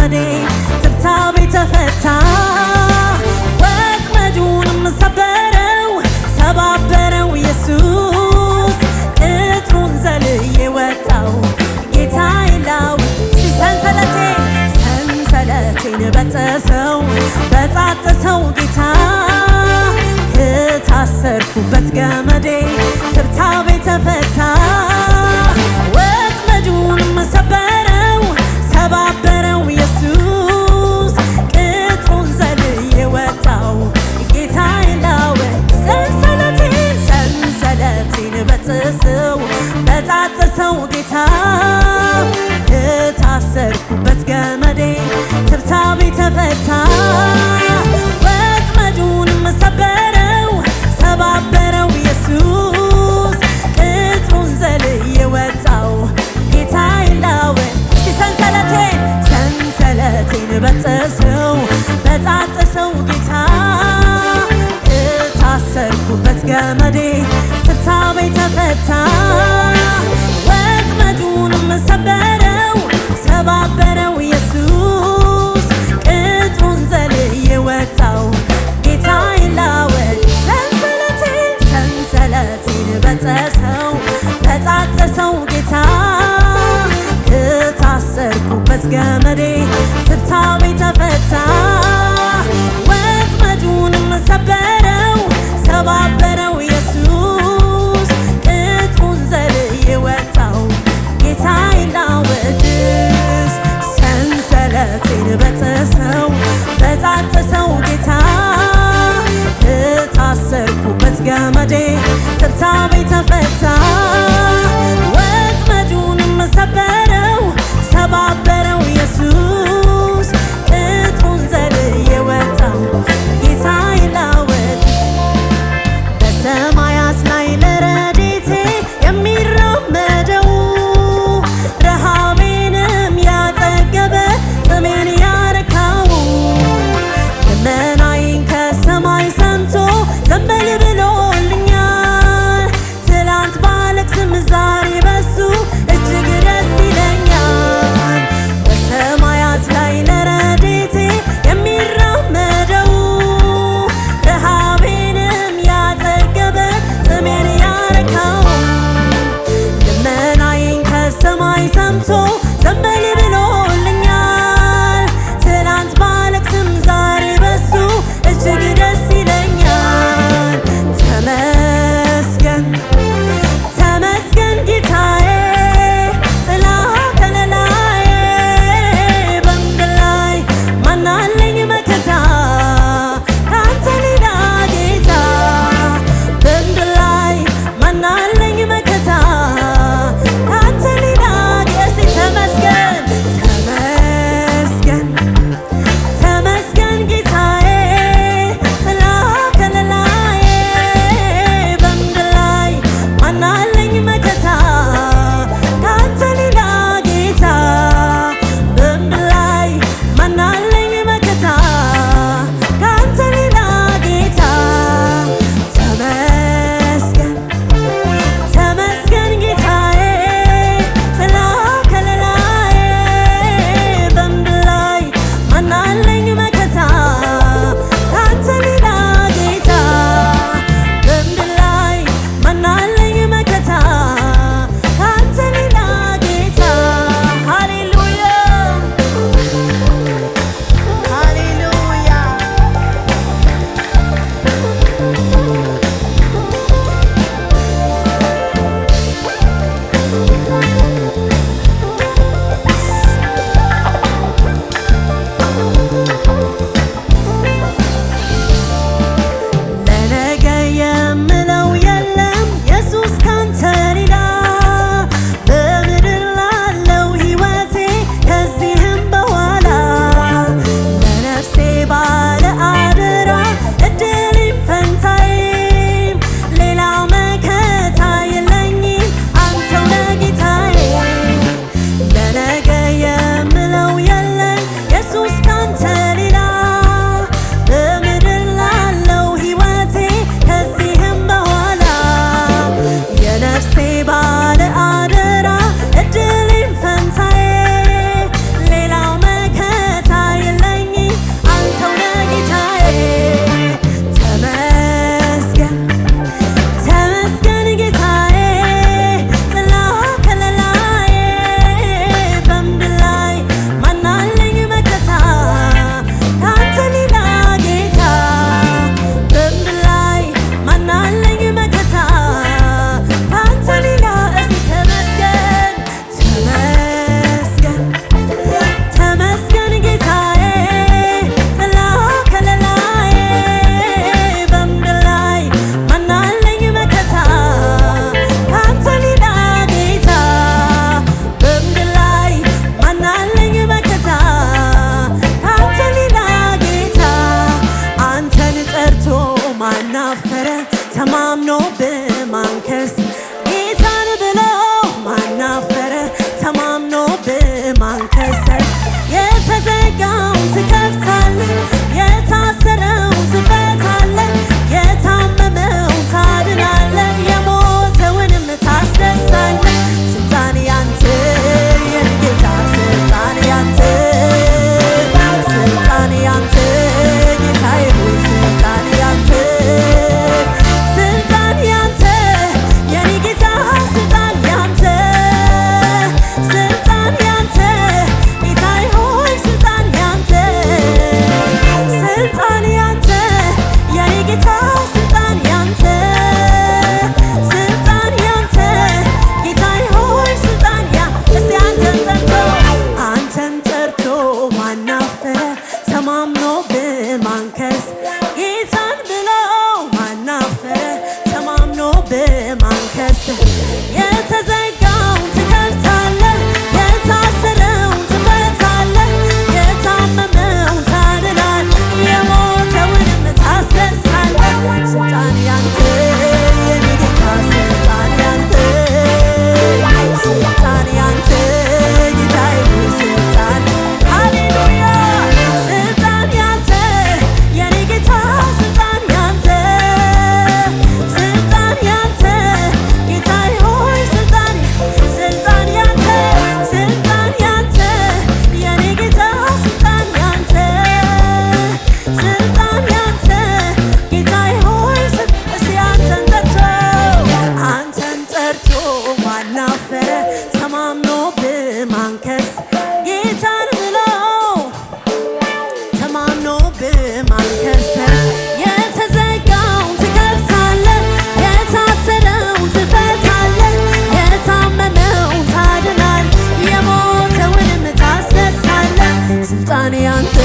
ገመዴ ትብታቤ ተፈታ ወጥመዱንም ሰበረው ሰባበረው ኢየሱስ ቅጥሩን ዘልዬ ወጣው ጌታዬ ላው ሰንሰለቴን በጠሰው በጣጠሰው ጌታ ከታሰርኩበት ገመዴ ትብታቤ ተፈታ ወጥመዱንም ሰበረው ሰባበረው ኢየሱስ ቅጥሩን ዘልዬ ወጣው ጌታዬ ላው ሰንሰለቴን በጠሰው በጣጠሰው ጌታ ከታሰርኩበት ገመዴ ትብታቤ ተፈታ ወጥመዱንም ሰበረው ሰባበረው ኢየሱስ ቅጥሩን ዘልዬ ወጣው ጌታዬ ላው ሰንሰለቴን በጠሰው በጣጠሰው ጌታ ከታሰርኩበት ገመዴ ትብታቤ ተፈታ ወጥመዱንም ሰበረው ሰባበረው ኢየሱስ ቅጥሩን ዘልዬ ወጣው ጌታዬ ላው ሰንሰለቴን በጠሰው በጣጠሰው ጌታ ከታሰርኩበት ገመዴ ትብታቤ ተፈታ ወጥመዱንም ሰበረው ሰባበረው ኢየሱስ ቅጥሩን ዘልዬ ወጣው ጌታዬ ላው ማናፈረ ተማምኖ በማንከስ ጌታን ብሎ ማናፈረ ተማምኖ በማንከሰር የተዘጋውን ትከፍታለህ የታሰረውን ትፈታለህ የታመመውን ታድናለህ የሞተውንም ታስነሳለህ ስልጣን ያንተ የኔ ጌታ ስልጣን ያንተ ስልጣን ያንተ ጌታዬ ሆይ ስልጣን ያንተ ስልጣን ያንተ የኔ ጌታ ስልጣን ያንተ ስልጣን ያንተ ጌታዬ ሆይ ስልጣን ያንተ ስልጣን ያንተ የኔ ጌታ ስልጣን ያንተ ስልጣን ያንተ ጌታዬ ሆይ ስልጣን እስቲ አንተን ጠርቶ ማናፈረ ተማምኖ በማንከስ ጌታን ብሎ ማናፈረ ተማምኖ በማንከስ የተዘጋውን ትከፍታለህ የታሰረውን ትፈታለህ የታመመውን ታድናለህ የሞተውንም ታስነሳለህ ስልጣን ያንተ የኔ ጌታ ስልጣን ያንተ ስልጣን ያንተ ጌታዬ ሆይ ስልጣን ሃሌሉያ ስልጣን ያንተ የኔ ጌታ ስልጣን ያንተ ስልጣን ያንተ ጌታዬ ሆይ ስልጣን ያንተ ስልጣን ያንተ የኔ ጌታ ስልጣን ያንተ ስልጣን ያንተ ጌታዬ ሆይ እስቲ አንተን ጠርቶ ማናፈረ ተማምኖ በማንከስ ጌታን ብሎ ተማምኖ በማንከሰር የተዘጋውን ትከፍታለህ የታሰረውን ትፈታለህ የታመመውን ታድናለህ የሞተውንም ታስነሳለህ ስልጣን ያንተ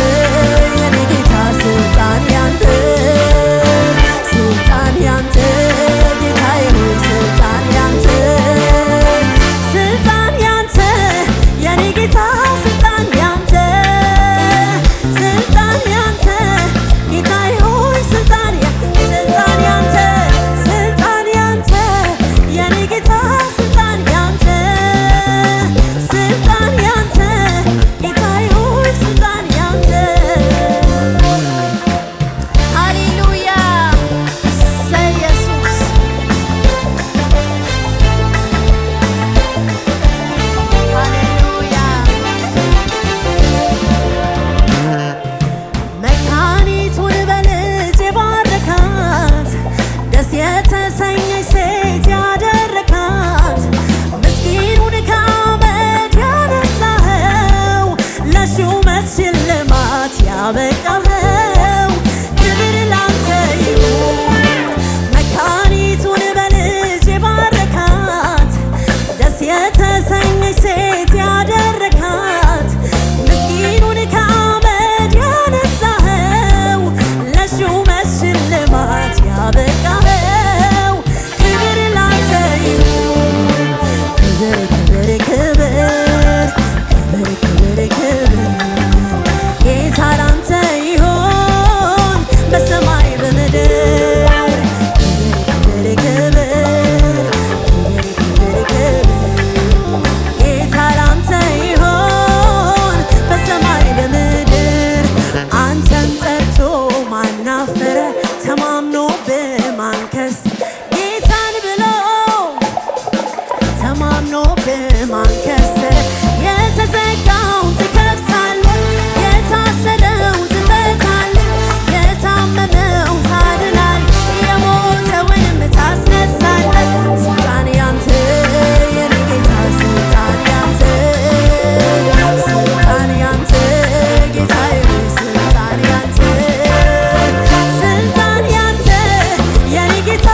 የኔ ጌታ ስልጣን ያንተ ስልጣን ያንተ ጌታዬ ሆይ ስልጣን ያንተ ስልጣን ያንተ የኔ ጌታ ስልጣን ያንተ ስልጣን ያንተ ጌታዬ ሆይ ስልጣን ያንተ ስልጣን ያንተ የኔ ጌታ ስልጣን ያንተ ስልጣን ያንተ ጌታዬ ሆይ ስልጣን ያንተ ሃሌሉያ ኢየሱስ ሃሌሉያ መካኒቱን በልጅ የባረካት ደስ የተሰኘች ሴት ያደረካት ምስኪኑን ከአመድ ያነሳኸው ለሹመት ሽልማት ያበቃኸው ክብር ላንተ ይሁን መካኒቱን በልጅ የባረካት ደስ የተሰኘች ሴት ያደረካት ምስኪኑን ከአመድ ያነሳኸው ለሹመት ሽልማት ያበቃኸው ክብር ላንተ ይሁን ክብር ክብር ክብር ክብር ክብር ክብር ጌታ ላንተ ይሁን በሰማይ በምድር ክብር ክብር ክብር ክብር ጌታ ላንተ ይሁን በሰማይ በምድር አንተን ጠርቶ ማናፈረ ተማምኖ በማንከስ ጌታን ብሎ ተማምኖ በማንከሰር የተዘጋውን ትከፍታለህ የታሰረውን ትፈታለህ የታመመውን ታድናለህ የሞተውንም ታስነሳለህ ስልጣን ያንተ የኔ ጌታ ስልጣን ያንተ ስልጣን ያንተ ጌታዬ ሆይ ስልጣን ያንተ ስልጣን ያንተ የኔ ጌታ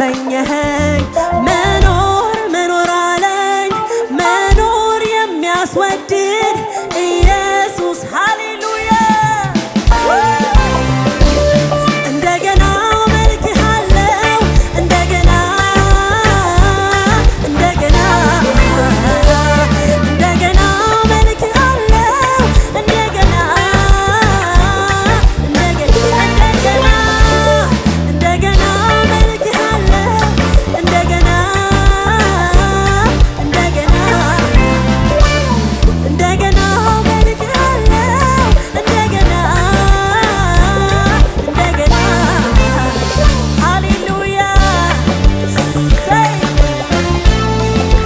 አስመኘኸኝ መኖር መኖር አለኝ መኖር የሚያስወድድ ኢየሱስ ሃሌሉያ እንደገና መልክሃለው እንደገና እንደገና እንደገና መልክሃለው እንደገና እንደገና መልክሃለው እንደገና እንደገና እንደገና መልክሃለው እንደገና እንደገና ሃሌሉያ ሰይ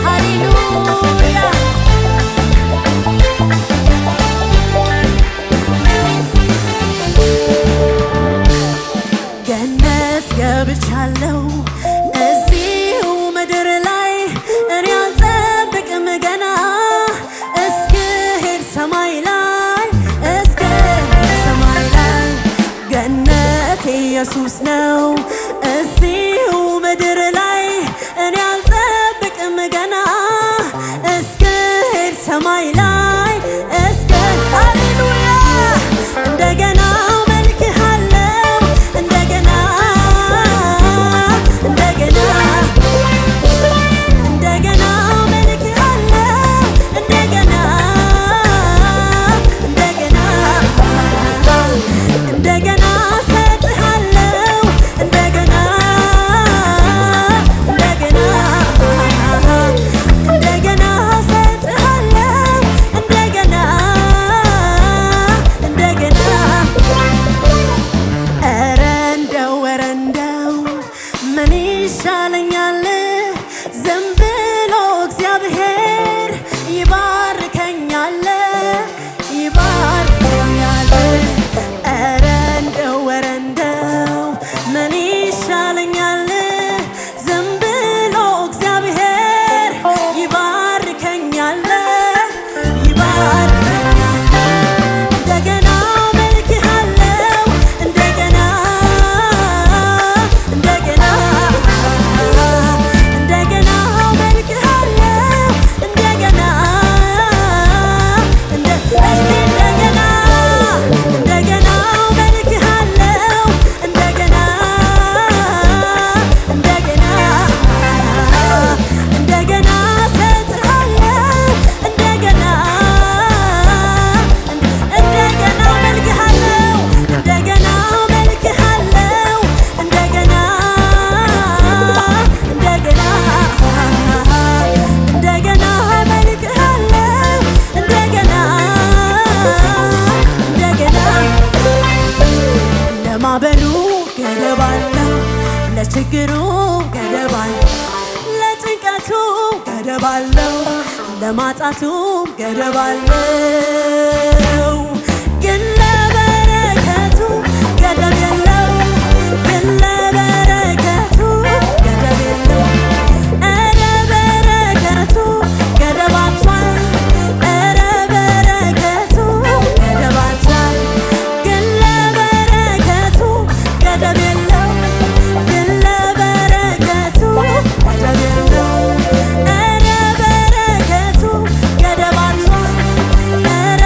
ሃሌሉያ ገነት ገብቻለሁ እዚሁ ምድር ላይ እኔ አልጠብቅም ገና እስክሄድ ሰማይ ላይ እስክሄድ ሰማይ ላይ ገነት ኢየሱስ ነው እዚሁ ምድር ላይ እኔ አልጠብቅም ገና እስክሄድ ሰማይ ላይ እስከ ሃሌሉያ እንደገና መልክሃለው እንደገና እንደገና እንደገና መልክሃለው እንደገና እንደገና እንደገና ሰጥሃለው እንደገና እንደገና እንደገና ሰጥሃለው እንደገና እንደገና ኧረ እንደው ምን ይሻለኛል ዝም ብሎ እግዚአብሔር ይባርከኛል ይባርከኛል ኧረ እንደው ምን ይሻለኛል ዝም ብሎ እግዚአብሔር ይባርከኛል ይባርከኛል እንደገና መልክሃለው እንደገና እንደገና እንደገና መልክሃለው እንደገና እንደገና እንደገና መልክሃለው እንደገና እንደገና እንደገና ሰጥሃለው እንደገና እንደገና መልክሃለው እንደገና መልክሃለው እንደገና እንደገና እንደገና መልክሃለው እንደገና እንደገና ለማዕበሉ ገደብ አለው ለችግሩ ገደብ አለው ለጭንቀቱ ገደብ አለው ለማጣቱ ገደብ አለው ግን ለበረከቱ ገደብ የለው ግን ለበረከቱ ገደብ የለው ኧረ በረከቱ ገደብ አጥቷል ኧረ በረከቱ ገደብ አጥቷል ግን ለበረከቱ ገደብ የለው ግን ለበረከቱ ገደብ የለው ኧረ በረከቱ ገደብ አጥቷል ኧረ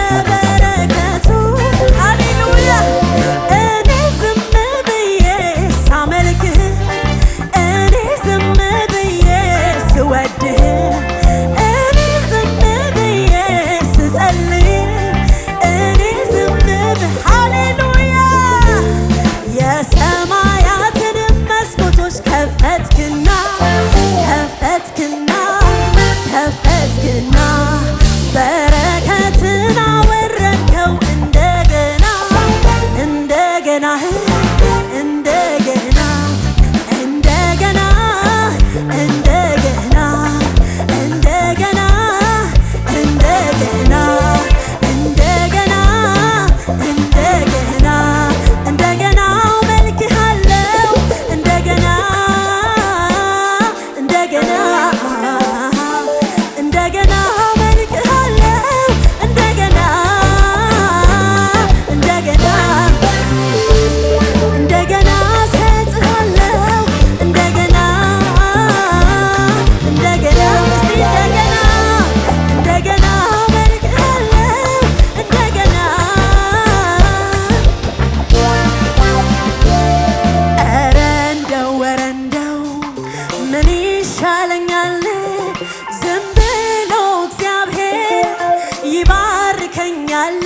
ይባርከኛል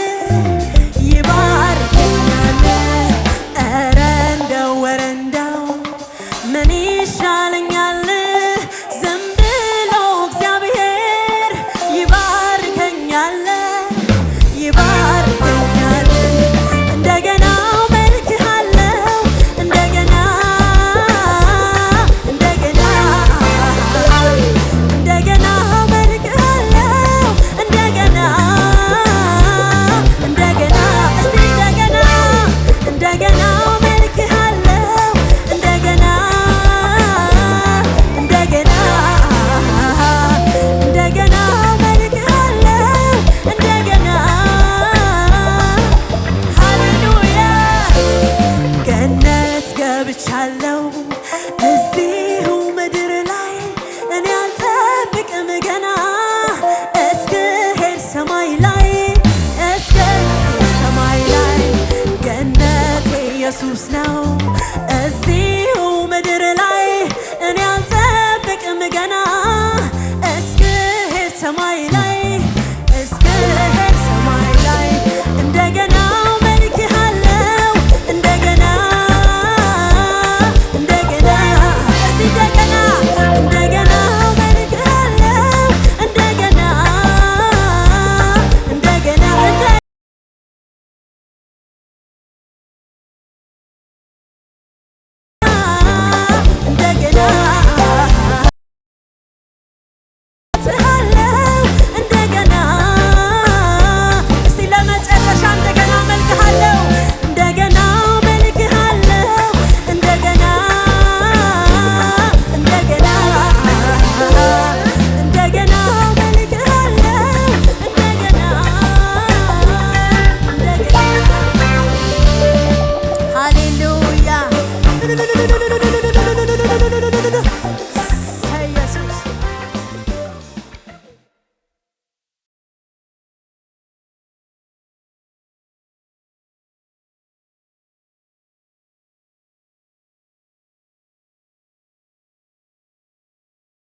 ይባርከኛል። ኧረ እንደው ኧረ እንደው ምን ይሻለኛል ዝም ብሎ እግዚአብሔር ይባርከኛል ይባርከኛል። እንደገና መልክሃለው እንደገና እንደገና እንደገና መልክሃለው እንደገና እንደገና እስቲ እንደገና እንደገና መልክሃለው እንደገና እንደገና እንደገና መልክሃለው እንደገና ሃሌሉያ። ገነት ገብቻለሁ እዚሁ ምድር ላይ እኔ አልጠብቅም ገና እስክሄድ ሰማይ ላይ እስክሄድ ሰማይ ላይ ገነቴ ኢየሱስ ነው እዚሁ ምድር ላይ እኔ አልጠብቅም ገና እስክሄድ ሰማይ ላይ እስክሄድ ሰማይ ላይ እንደገና መልክሃለው እንደገና እንደገና እስቲ እንደገና እንደገና መልክሃለው እንደገና እንደገና እንደገና እንደገና እስቲ ለመጨረሻ እንደገና መልክሃለው እንደገና መልክሃለው እንደገና እንደገና እንደገና መልክሃለው እንደገና እንደገና ሃሌሉያ